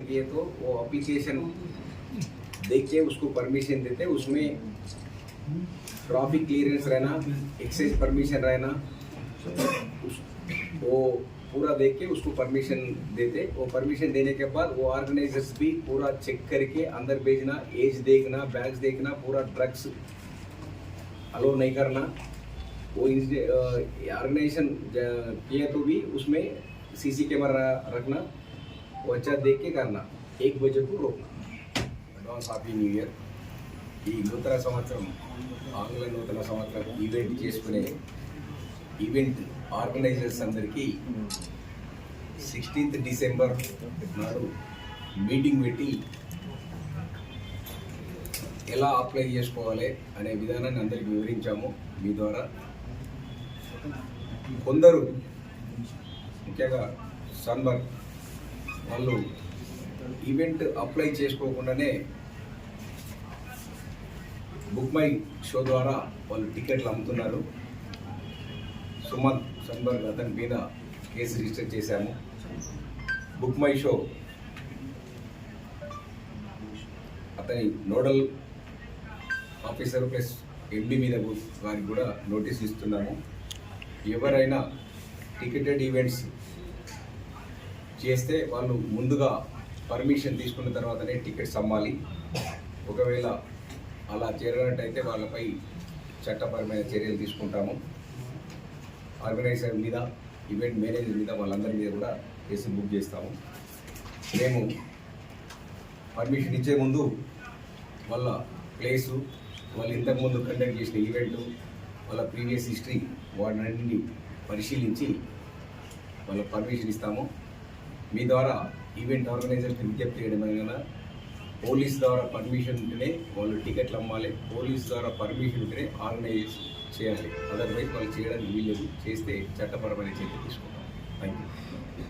किए तो वो एप्लीकेशन देख के उसको परमिशन देते, उसमें ट्रैफिक क्लियरेंस रहना, एक्साइज परमिशन रहना, वो पूरा देख के उसको परमिशन देते। वो परमिशन देने के बाद वो ऑर्गेनाइजर्स भी पूरा चेक करके अंदर भेजना, एज देखना, बैग्स देखना, पूरा ड्रग्स अलो नहीं करना। वो ऑर्गेनाइजेशन किया तो भी उसमें सीसी कैमरा रखना, वो अच्छा देख के करना, 1 बजे को रोकना। Advance happy new year. ఈ నూతన సంవత్సరం ఆంగ్ల నూతన సంవత్సరం ఈవెంట్ చేసుకునే ఈవెంట్ ఆర్గనైజర్స్ అందరికీ 16th డిసెంబర్ నాడు మీటింగ్ పెట్టి ఎలా అప్లై చేసుకోవాలి అనే విధానాన్ని అందరికీ వివరించాము మీ ద్వారా. కొందరు ముఖ్యంగా సన్బర్గ్ వాళ్ళు ఈవెంట్ అప్లై చేసుకోకుండానే బుక్ మై షో ద్వారా వాళ్ళు టికెట్లు అమ్ముతున్నారు. సుమంత్ సన్బర్గ్ అతని మీద కేసు రిజిస్టర్ చేశాము. బుక్ మై షో అతని నోడల్ ఆఫీసర్ ప్లస్ ఎండి మీద వారికి కూడా నోటీస్ ఇస్తున్నాము. ఎవరైనా టికెటెడ్ ఈవెంట్స్ చేస్తే వాళ్ళు ముందుగా పర్మిషన్ తీసుకున్న తర్వాతనే టికెట్స్ అమ్మాలి. ఒకవేళ అలా చేరినట్టయితే వాళ్ళపై చట్టపరమైన చర్యలు తీసుకుంటాము. ఆర్గనైజర్ మీద, ఈవెంట్ మేనేజర్ మీద, వాళ్ళందరి మీద కూడా కేసు బుక్ చేస్తాము. మేము పర్మిషన్ ఇచ్చే ముందు వాళ్ళ ప్లేసు, వాళ్ళు ఇంతకుముందు కండక్ట్ చేసిన ఈవెంటు, వాళ్ళ ప్రీవియస్ హిస్టరీ వాటిని పరిశీలించి వాళ్ళ పర్మిషన్ ఇస్తాము. మీ ద్వారా ఈవెంట్ ఆర్గనైజర్కి విజ్ఞప్తి చేయడమైనా పోలీస్ ద్వారా పర్మిషన్ ఉంటేనే వాళ్ళు టికెట్లు అమ్మాలి, పోలీస్ ద్వారా పర్మిషన్ ఉంటేనే ఆర్గనైజ్ చేయాలి. అదర్వైజ్ వాళ్ళు చేయడానికి వీల్లేదు. చేస్తే చట్టపరమైన చర్య తీసుకుంటాం. Thank you.